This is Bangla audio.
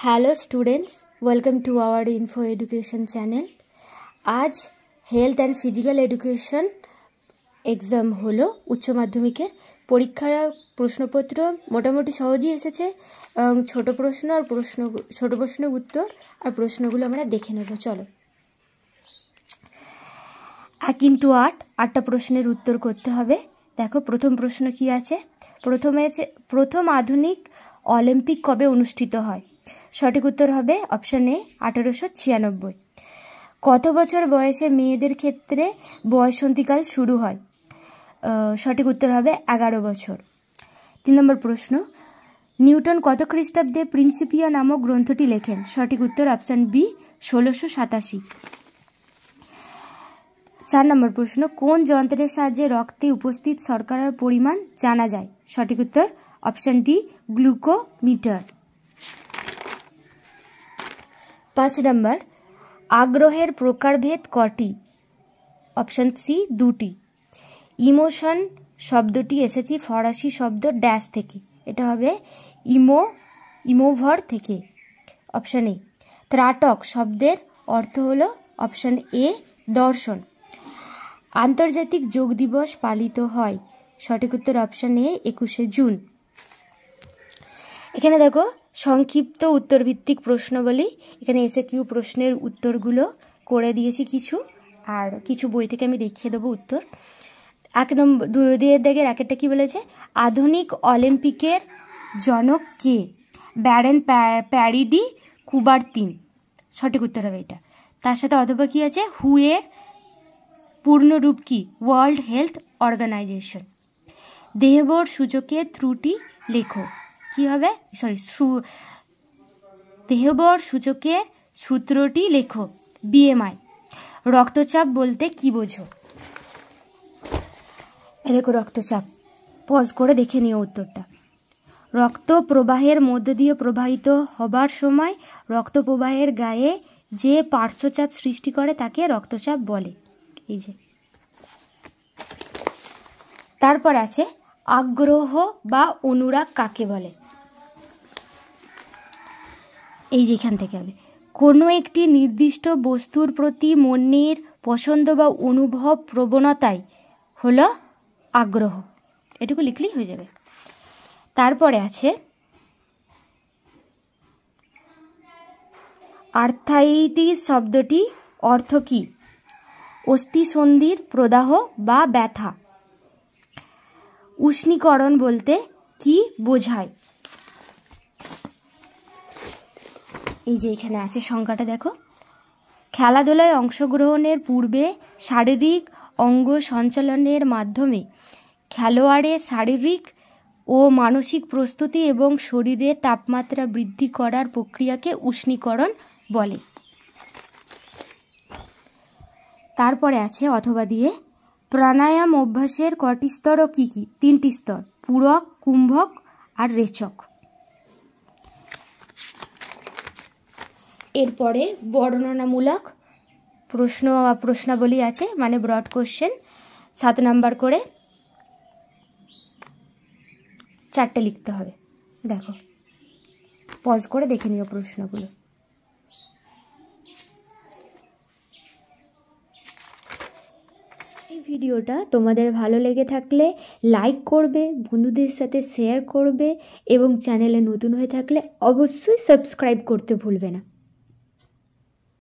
Hello students, welcome to our info education channel. आज health and physical education exam हलो उच्च माध्यमिकेर परीक्षार प्रश्नपत्र मोटामुटी सहजई एसेछे एबं छोटो प्रश्न और छोटो प्रश्नेर उत्तर और प्रश्नगुलो आमरा देखे नेब। चलो 1 into 8 8टा प्रश्नेर उत्तर करते हबे। देखो प्रथम प्रश्न कि आछे। प्रथम आधुनिक अलिम्पिक कबे अनुष्ठित हय? सठिक उत्तर हबे ऑप्शन ए 1896। कत बछर बयसे मेयेदेर क्षेत्रे बयसन्धिकाल शुरू हय? सठिक उत्तर हबे 11 बछर। 3 नम्बर प्रश्न, निउटन कत ख्रिस्टाब्दे प्रिंसिपिया नामक ग्रंथटी लेखेन? सठिक उत्तर ऑप्शन बी 1687। 4 नम्बर प्रश्न, कोन যন্ত্রের সাহায্যে रक्ते उपस्थित शर्करार परिमाण जाना जाए? सठिक उत्तर ऑप्शन डी ग्लुकोमीटर। 5 नम्बर, आग्रहेर प्रकारभेद कटी? ऑप्शन सी 2टी। इमोशन शब्दटी एसेছে ফরাসি শব্দ ড্যাশ থেকে, এটা হবে ইমোভার থেকে, অপশন এ। ত্রাটক শব্দের অর্থ হলো অপশন এ দর্শন। আন্তর্জাতিক যোগ দিবস পালিত হয়? সঠিক উত্তর অপশন এ 21শে জুন। এখানে দেখো সংক্ষিপ্ত উত্তর ভিত্তিক প্রশ্নাবলী, এখানে এসএকিউ প্রশ্নের উত্তরগুলো করে দিয়েছি কিছু, আর কিছু বই থেকে আমি দেখিয়ে দেবো উত্তর। 1 নম্বর 2 দাগের একটা কি বলেছে? আধুনিক অলিম্পিকের জনক কে? ব্যারেন প্যারিডি কুবারতিন, সঠিক উত্তর হবে এটা। তার সাথে অথবা কি আছে? হু এর পূর্ণরূপ কি? World health organisation. দেহবর সূচকের ত্রুটি লেখো, কি হবে? দেহবর সূচকের সূত্রটি লেখো, বিএমআই। রক্তচাপ বলতে কি বোঝো? দেখো রক্তচাপ, পজ করে দেখে নিও উত্তরটা। রক্ত প্রবাহের মধ্য দিয়ে প্রবাহিত হবার সময় রক্ত প্রবাহের গায়ে যে পার্শ্বচাপ সৃষ্টি করে তাকে রক্তচাপ বলে। এই যে তারপর আছে আগ্রহ বা অনুরাগ কাকে বলে? এই যে এখান থেকে হবে, কোনো একটি নির্দিষ্ট বস্তুর প্রতি মনের পছন্দ বা অনুভব প্রবণতাই হলো আগ্রহ। এটুকু লিখলেই হয়ে যাবে। তারপরে আছে আর্থাইটিস শব্দটি অর্থ কি? অস্থিসন্ধির প্রদাহ বা ব্যথা। উষ্ণীকরণ বলতে কি বোঝায়? এই যে এখানে আছে সংখ্যাটা দেখো। খেলাধুলায় অংশগ্রহণের পূর্বে শারীরিক অঙ্গ সঞ্চালনের মাধ্যমে খেলোয়াড়ের শারীরিক ও মানসিক প্রস্তুতি এবং শরীরের তাপমাত্রা বৃদ্ধি করার প্রক্রিয়াকে উষ্ণীকরণ বলে। তারপরে আছে অথবা দিয়ে প্রাণায়াম অভ্যাসের কটি স্তর ও কি কি? 3টি স্তর, পূরক, কুম্ভক আর রেচক। এরপরে বর্ণনামূলক প্রশ্নাবলী আছে, মানে ব্রড কোশ্চেন, 7 নাম্বার করে 4টে লিখতে হবে। দেখো পজ করে দেখে নিও প্রশ্নগুলো। এই ভিডিওটা তোমাদের ভালো লেগে থাকলে লাইক করবে, বন্ধুদের সাথে শেয়ার করবে এবং চ্যানেলে নতুন হয়ে থাকলে অবশ্যই সাবস্ক্রাইব করতে ভুলবে না।